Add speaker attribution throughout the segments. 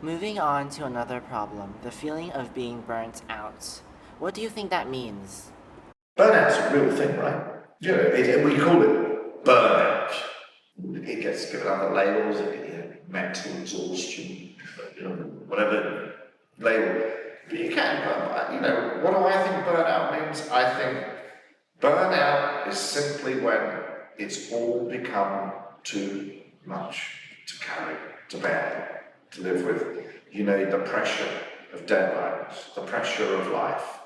Speaker 1: Moving on to another problem, the feeling of being burnt out. What do you think that means?
Speaker 2: Burnout's a real thing, right? We call it burnout. It gets given other labels, mental exhaustion, whatever label. But you can burn out. What do I think burnout means? I think burnout is simply when it's all become too much to carry, to bear, to live with. The pressure of deadlines, the pressure of life,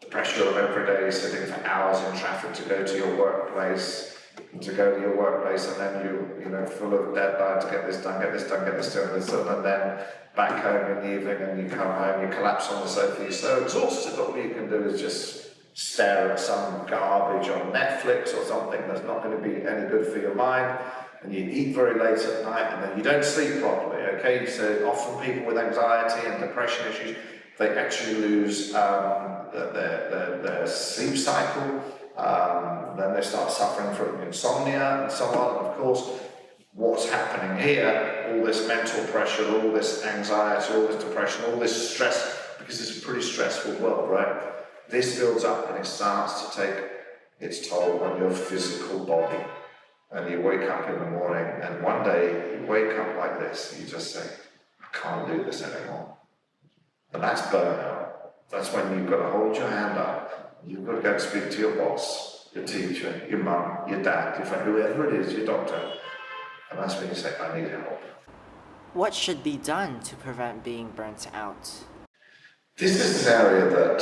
Speaker 2: the pressure of every day sitting for hours in traffic to go to your workplace, and then full of deadline to get this done, get this done, get this done, and then back home in the evening and you come home, you collapse on the sofa, you're so exhausted, all you can do is just stare at some garbage on Netflix or something that's not going to be any good for your mind, and you eat very late at night, and then you don't sleep properly, okay? So often people with anxiety and depression issues, they actually lose their sleep cycle, then they start suffering from insomnia and so on. And of course, what's happening here, all this mental pressure, all this anxiety, all this depression, all this stress, because it's a pretty stressful world, right? This builds up and it starts to take its toll on your physical body. And you wake up in the morning, and one day you wake up like this, and you just say, I can't do this anymore. And that's burnout. That's when you've got to hold your hand up. You've got to go and speak to your boss, your teacher, your mum, your dad, your friend, whoever it is, your doctor. And that's when you say, I need help.
Speaker 1: What should be done to prevent being burnt out?
Speaker 2: This is an area that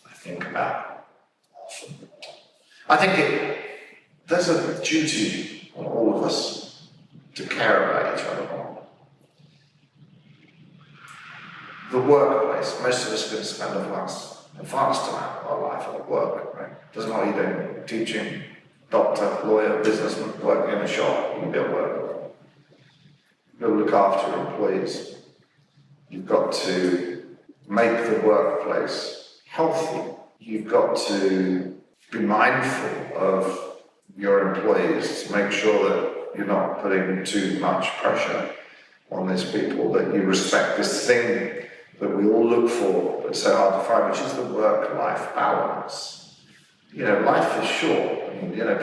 Speaker 2: I think about often. I think there's a duty on all of us to care about each other more. The workplace, most of us are going to spend the vast amount of our life at work, right? Doesn't matter what you're doing, teaching, doctor, lawyer, businessman, working in a shop, you can be at work. You've got to look after your employees. You've got to make the workplace healthy. You've got to be mindful of your employees to make sure that you're not putting too much pressure on these people, that you respect this thing that we all look for, but it's so hard to find, which is the work-life balance. Life is short.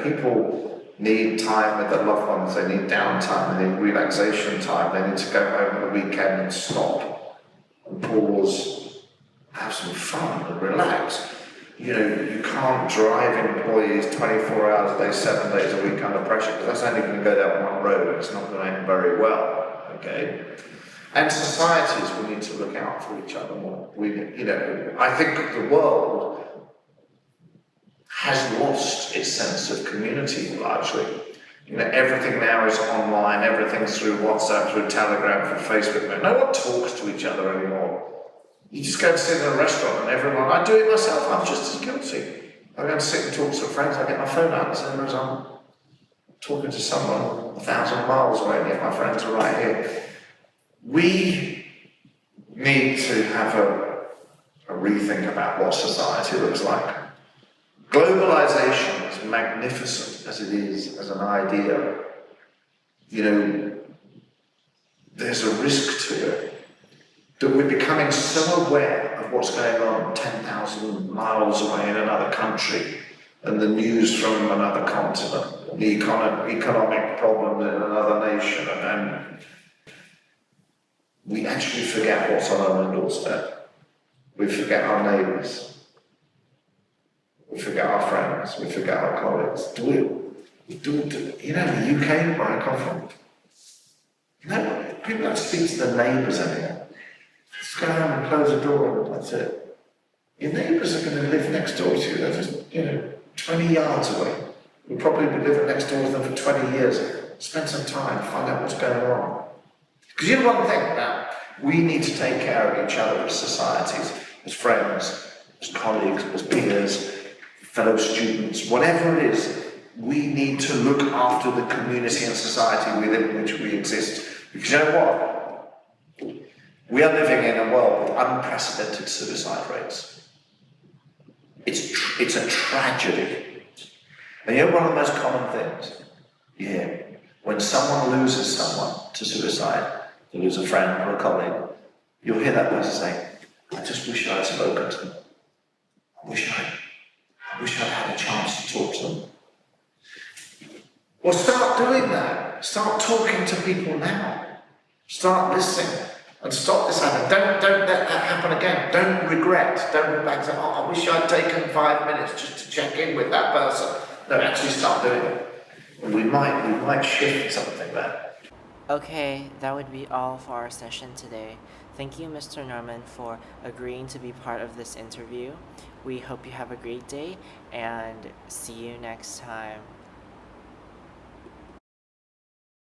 Speaker 2: People need time with their loved ones, they need downtime, they need relaxation time, they need to go home on the weekend and stop and pause, have some fun and relax. You can't drive employees 24 hours a day, 7 days a week under pressure, because that's only going to go down one road, it's not going to end very well, okay? And societies, we need to look out for each other more. I think the world has lost its sense of community largely. Everything now is online, everything's through WhatsApp, through Telegram, through Facebook. No one talks to each other anymore. You just go and sit in a restaurant and everyone, I do it myself, I'm just as guilty. I go and sit and talk to friends, I get my phone out as I'm talking to someone 1,000 miles away, and yet my friends are right here. We need to have a rethink about what society looks like. Globalization, as magnificent as it is as an idea, there's a risk to it. That we're becoming so aware of what's going on 10,000 miles away in another country, and the news from another continent, the economic problems in another nation, and we actually forget what's on our own doorstep. We forget our neighbours. We forget our friends. We forget our colleagues. The UK, where I come from, people don't speak to their neighbours anymore. Just go around and close the door and that's it. Your neighbours are going to live next door to you. They're just, 20 yards away. You'll probably be living next door to them for 20 years. Spend some time, find out what's going on. Because one thing now, we need to take care of each other as societies, as friends, as colleagues, as peers, fellow students, whatever it is. We need to look after the community and society within which we exist. Because you know what? We are living in a world with unprecedented suicide rates. It's a tragedy. And one of the most common things, when someone loses someone to suicide, to lose a friend or a colleague, you'll hear that person say, I just wish I'd spoken to them. I wish I'd had a chance to talk to them. Well, start doing that. Start talking to people now. Start listening and stop this happening. Don't let that happen again. Don't regret. Don't go back and say, oh, I wish I'd taken 5 minutes just to check in with that person. No, actually start doing it. And we might shift something there.
Speaker 1: Okay, that would be all for our session today. Thank you, Mr. Norman, for agreeing to be part of this interview. We hope you have a great day and see you next time.